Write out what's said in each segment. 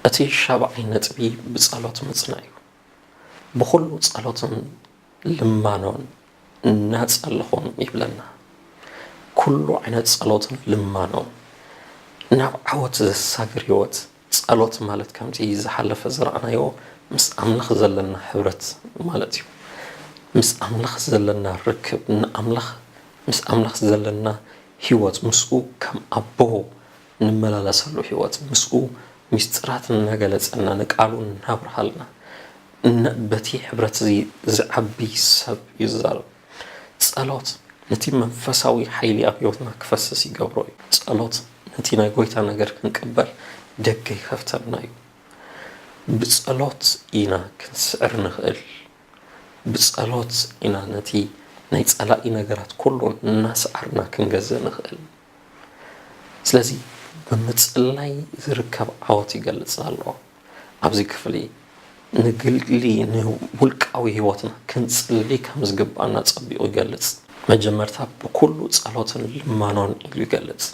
أتي الشابع نتبي بصلاة مصنعي بخل صلاة لمانون الناس اللهم يبلنا كل عينات صلاة لمانون ناب عوت الساقر يوت صلاة مالت كم تيز حلف زرعنا يو مس أملخ زلنا حبرت مالتيو مس أملخ زلنا ركب أملخ مس أملخ زلنا هيوت مسؤو كم أبوه نملا لسلو هيوت مسؤو مسترات النجلس أن نقالون نابر حالنا بتي حبرت زعبي سب يزال صلاة نتي منفساوي حيلي أبيوتنا كفسسي قبروي صلاة نتي ناقويتا نقر كنكبر دقي خفترنايو بصلاة إنا كنسعر نخل بصلاة إنا نتي نيتصلا إنا قرات كلون الناس عرنا كنغزة نخل سلازي بمتصلاي زركب عواتي قلت الله أبزي كفلي نقلي نولقاوي هيوتنا كنصلي كمزغبانا صبيو يغلص مجمرتا بكل صلوت لمانون يغلص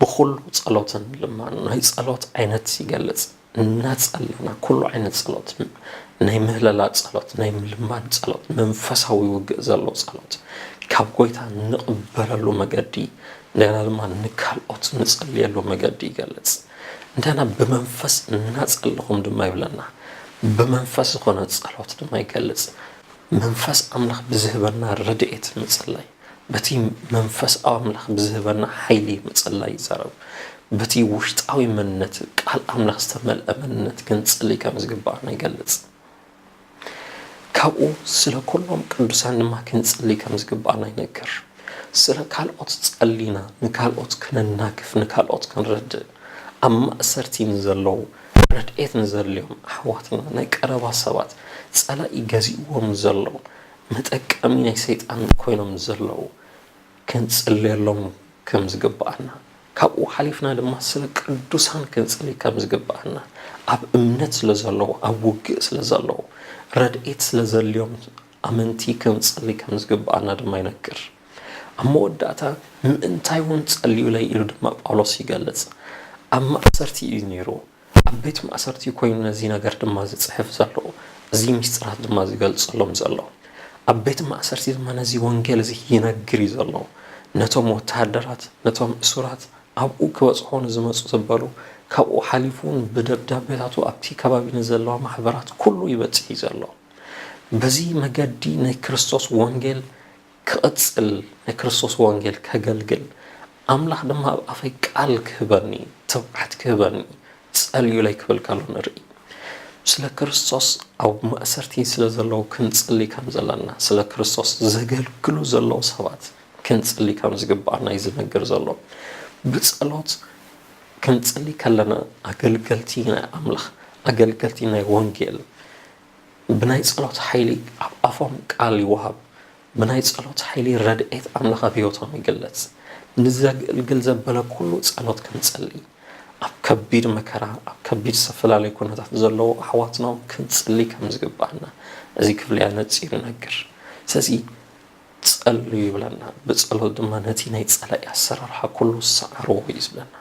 بكل صلوت لمانون هي صلوت عينت يغلص نصلينا كل عينت صلوت ناي مهللا صلوت ناي لمان صلوت منفساوي وغ زلو صلوت ካብ ጎይታ ንቕበለሉ መገዲ እንደና ለማ ንካልኦት ንጸልየሉ መገዲ ይገልጽ እንደና በመንፈስ እናጸልኹም ድማ ይብለና በመንፈስ ሆነ ጸሎት ድማ ይገልጽ መንፈስ አምላክ ብዝህበና ረድኤት ምጽላይ በቲ መንፈስ አምላክ ብዝህበና ኃይሊ ምጽላይ ይዛረብ በቲ ውሽጣዊ መንነት ቃል አምላክ ዝተመልአ መንነት ግን ጽልይ ከምዝግባና ይገልጽ ካብኡ ስለ ኩሎም ቅዱሳን ድማ ክንጽልይ ከምዝግባና ይነገር ስለ ካልኦት ጸሊና ንካልኦት ክነናክፍ ንካልኦት ክንረድ አማ ሰርቲን ዘለው ረድኤት ንዘልዮም አሕዋትና ናይ ቀረባ ሰባት ጸላኢ ገዚኦም ዘለው መጠቀሚ ናይ ሰይጣን ኮይኖም ዘለው ክንጽልየሎም ከምዝግባና ካብኡ ሓሊፍና ድማ ስለ ቅዱሳን ክንጽልይ ከምዝግባና ኣብ እምነት ስለዘለው ኣብ ውግእ ስለዘለው ረድኤት ስለዘልዮም ኣመንቲ ክንጽልይ ከምዝግባና ድማ ይነግር ኣብ መወዳእታ ምእንታይ እውን ጸልዩ ላይ ኢሉ ድማ ጳውሎስ ይገልጽ ኣብ ማእሰርቲ እዩ ነይሩ ኣብ ቤት ማእሰርቲ ኮይኑ ነዚ ነገር ድማ ዝጽሕፍ ዘሎ እዚ ምስጢራት ድማ ዝገልጸሎም ዘሎ ኣብ ቤት ማእሰርቲ ድማ ነዚ ወንጌል እዚ ይነግር ዘሎ ነቶም ወታደራት ነቶም እሱራት ኣብኡ ክበጽሖኑ ዝመጹ ዝበሉ ካብኡ ሓሊፉን ብደብዳቤታቱ ኣብቲ ከባቢ ንዘለዋ ማሕበራት ኩሉ ይበጽሕ ዘሎ በዚ መገዲ ናይ ክርስቶስ ወንጌል ክቕጽል ናይ ክርስቶስ ወንጌል ከገልግል አምላክ ድማ አፈይ ቃል ክህበኒ ተባዕት ክህበኒ ጸልዩ ላይ ክብል ካሉ ንርኢ ስለ ክርስቶስ አው ማእሰርቲ ስለ ዘለው ክንጽልይ ከም ዘለና ስለ ክርስቶስ ዘገልግሉ ዘለው ሰባት ክንጽልይ ከም ዝግባና ይዝነገር ዘሎ ብጸሎት ክንጽልይ ከለና አገልገልቲ ናይ አምላክ አገልገልቲ ናይ ወንጌል ብናይ ጸሎት ኃይሊ አፎም ቃል ይወሃብ ብናይ ጸሎት ኃይሊ ረድኤት አምላክ ቢዮቶም ይገለጽ ንዘገልግል ዘበለ ኩሉ ጸሎት ክንጽልይ ኣብ ከቢድ መከራ ኣብ ከቢድ ሰፈላለይ ኩነታት ዘለው አሕዋትና ክንጽልይ ከም ዝግባና እዚ ክፍል ያነጽር ነገር ስለዚ ጸልዩ ይብለና በጸሎት ድማ ነቲ ናይ ጸላኢ አሰራርሓ ኩሉ ሰዓሮ ይዝብለና